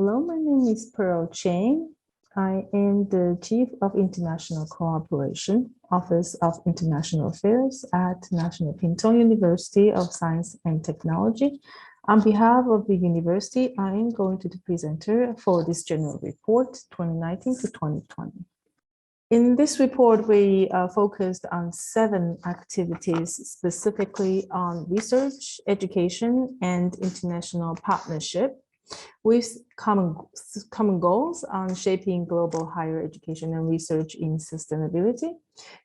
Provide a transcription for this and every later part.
Hello, my name is Pearl Chang. I am the Chief of International Cooperation, Office of International Affairs at National Pingtung University of Science and Technology. On behalf of the university, I am going to be the presenter for this general report 2019 to 2020. In this report, we focused on 7 activities specifically on research, education, and international partnership, with common goals on shaping global higher education and research in sustainability,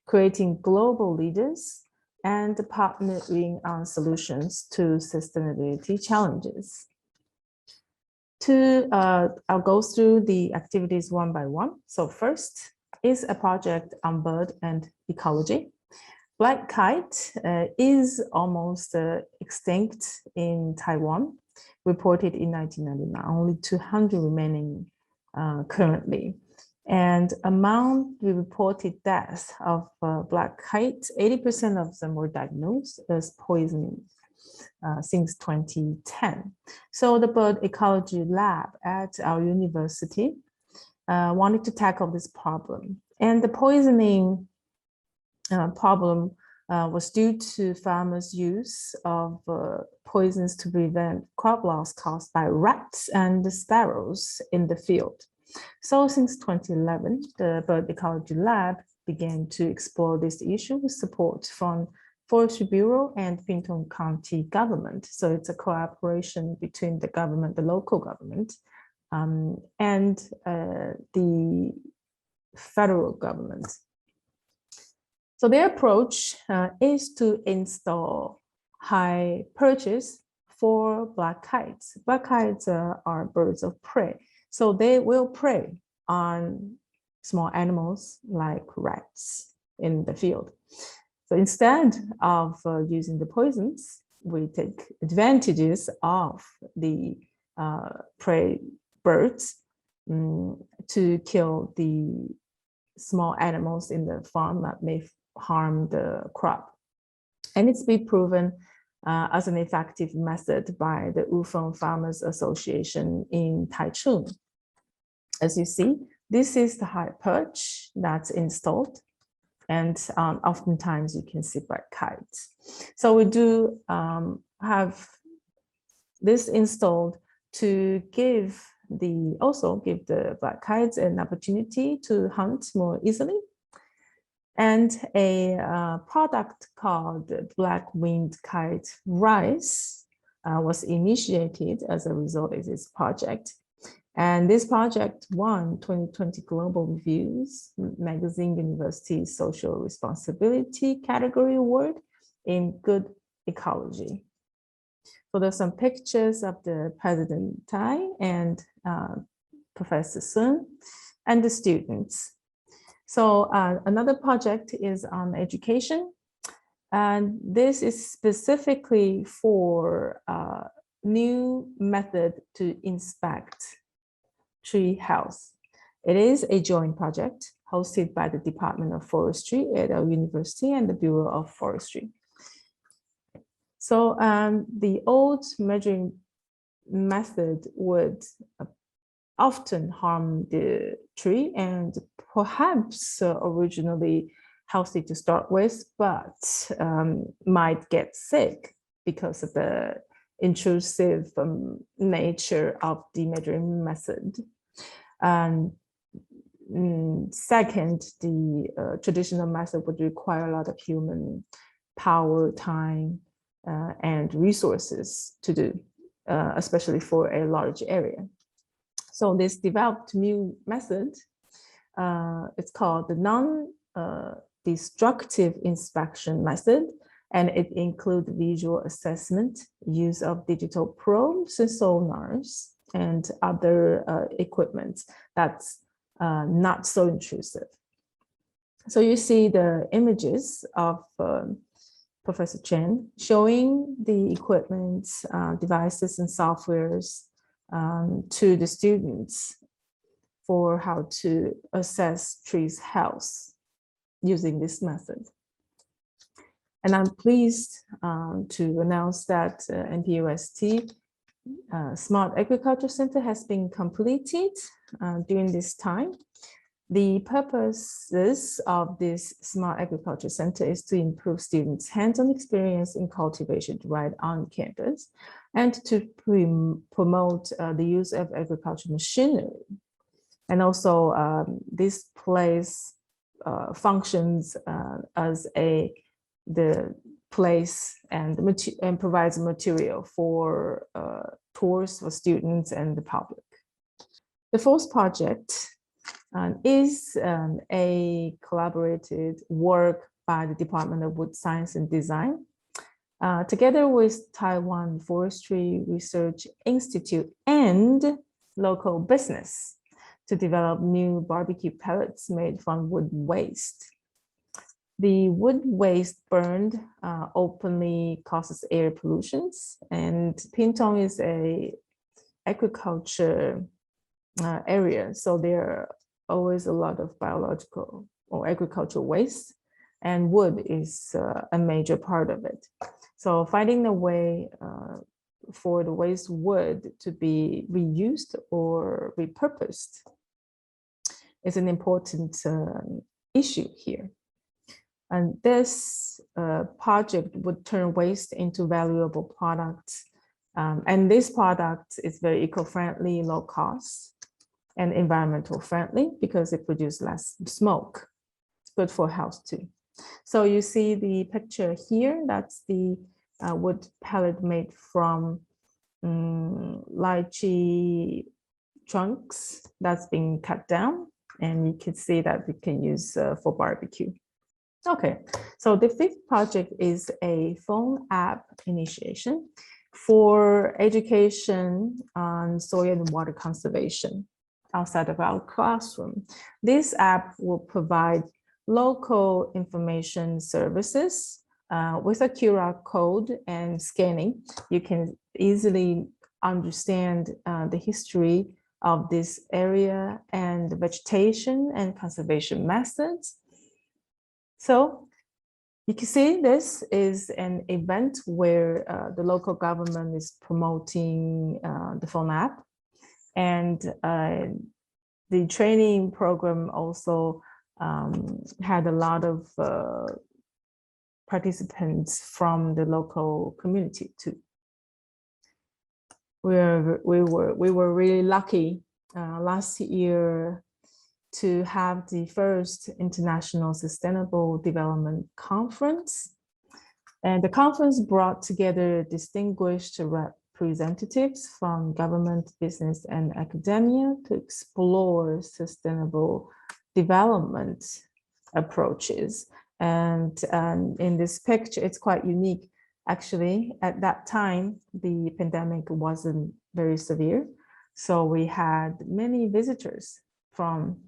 creating global leaders, and partnering on solutions to sustainability challenges. I'll go through the activities one by one. So first is a project on bird and ecology. Black kite is almost extinct in Taiwan, reported in 1999, only 200 remaining currently. And among the reported deaths of black kite, 80% of them were diagnosed as poisoned since 2010. So the bird ecology lab at our university wanted to tackle this problem. And the poisoning problem was due to farmers' use of poisons to prevent crop loss caused by rats and sparrows in the field. So since 2011, the Bird Ecology Lab began to explore this issue with support from Forestry Bureau and Pingtung County government. So it's a cooperation between the government, the local government, and the federal government. So their approach is to install high perches for black kites. Black kites are birds of prey. So they will prey on small animals like rats in the field. So instead of using the poisons, we take advantages of the prey birds to kill the small animals in the farm that may harm the crop. And it's been proven as an effective method by the Wufeng Farmers Association in Taichung. As you see, this is the high perch that's installed, and oftentimes you can see black kites. So we do have this installed to also give the black kites an opportunity to hunt more easily. And a product called Black-Winged Kite Rice was initiated as a result of this project. And this project won 2020 Global Reviews Magazine University Social Responsibility Category Award in Good Ecology. So there's some pictures of the President Tai and Professor Sun and the students. So another project is on education, and this is specifically for a new method to inspect tree health. It is a joint project hosted by the Department of Forestry at our university and the Bureau of Forestry. So the old measuring method would often harm the tree and perhaps originally healthy to start with, but might get sick because of the intrusive nature of the measuring method. And second, the traditional method would require a lot of human power, time, and resources to do, especially for a large area. So this developed new method, it's called the non-destructive inspection method, and it includes visual assessment, use of digital probes and sonars, and other equipment that's not so intrusive. So you see the images of Professor Chen showing the equipment, devices, and softwares to the students for how to assess trees' health using this method. And I'm pleased to announce that NPUST Smart Agriculture Center has been completed during this time. The purposes of this Smart Agriculture Center is to improve students' hands-on experience in cultivation right on campus and to promote the use of agricultural machinery. And also this place functions as the place and provides material for tours for students and the public. The fourth project is a collaborated work by the Department of Wood Science and Design, together with Taiwan Forestry Research Institute and local business to develop new barbecue pellets made from wood waste. The wood waste burned openly causes air pollutions, and Pingtung is a agriculture area, so there are always a lot of biological or agricultural waste, and wood is a major part of it. So finding a way for the waste wood to be reused or repurposed is an important issue here. And this project would turn waste into valuable products. And this product is very eco-friendly, low cost, and environmental friendly because it produces less smoke. It's good for health too. So you see the picture here, that's the wood pellet made from lychee trunks that's been cut down, and you can see that we can use for barbecue. Okay, so the fifth project is a phone app initiation for education on soil and water conservation outside of our classroom. This app will provide local information services with a QR code and scanning. You can easily understand the history of this area and the vegetation and conservation methods. So you can see this is an event where the local government is promoting the phone app, and the training program also had a lot of participants from the local community too. We were really lucky last year to have the first International Sustainable Development Conference. And the conference brought together distinguished representatives from government, business, and academia to explore sustainable development approaches. And in this picture, it's quite unique. Actually, at that time, the pandemic wasn't very severe. So we had many visitors from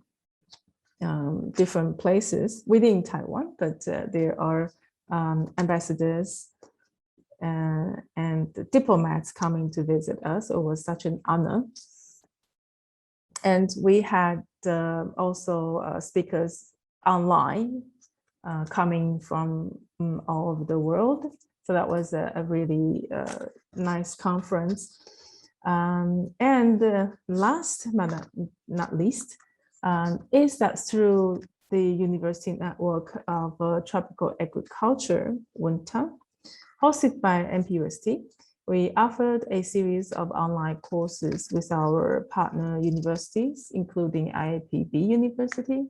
different places within Taiwan, but there are ambassadors and diplomats coming to visit us. It was such an honor. And we had also speakers online coming from all over the world. So that was a really nice conference. And last but not least, is that through the University Network of Tropical Agriculture, WUNTA, hosted by NPUST, we offered a series of online courses with our partner universities, including IAPB University,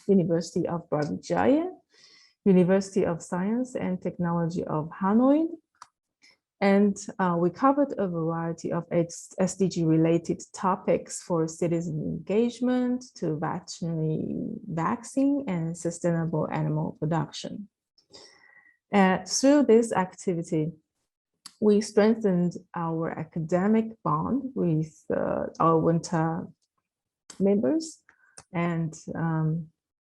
University of Brawijaya, University of Science and Technology of Hanoi. And we covered a variety of SDG-related topics for citizen engagement to veterinary vaccine and sustainable animal production. Through this activity, we strengthened our academic bond with our WUNTA members, and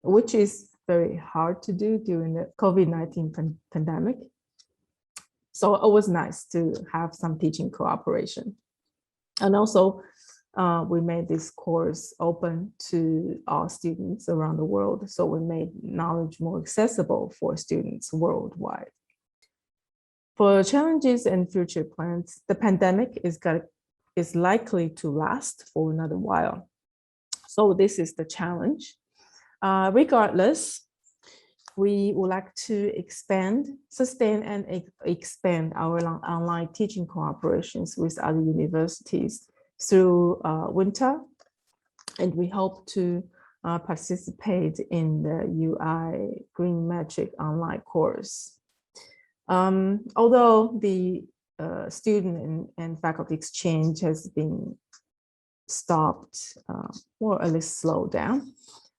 which is very hard to do during the COVID-19 pandemic. So it was nice to have some teaching cooperation. And also, we made this course open to all students around the world. So we made knowledge more accessible for students worldwide. For challenges and future plans, the pandemic is likely to last for another while. So this is the challenge. Regardless, we would like to sustain and expand our online teaching cooperations with other universities through winter. And we hope to participate in the UI GreenMetric online course. Although the student and faculty exchange has been stopped or at least slowed down,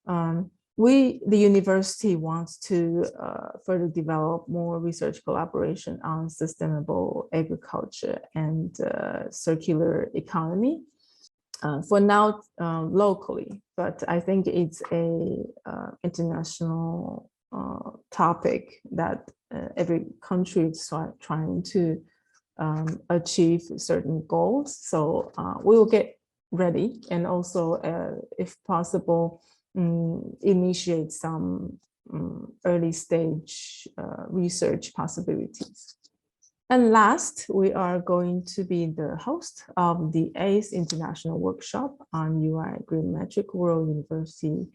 the university wants to further develop more research collaboration on sustainable agriculture and circular economy. For now, locally, but I think it's a international topic that every country is trying to achieve certain goals. So we will get ready and also, if possible, initiate some early stage research possibilities. And last, we are going to be the host of the 8th International Workshop on UI GreenMetric World University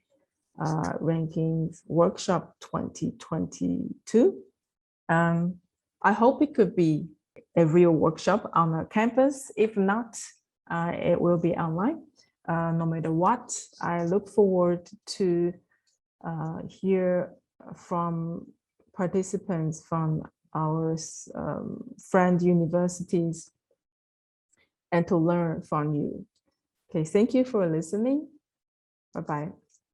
Rankings Workshop 2022. I hope it could be a real workshop on our campus. If not, it will be online. No matter what, I look forward to hear from participants from our friend universities and to learn from you. Okay, thank you for listening. Bye-bye.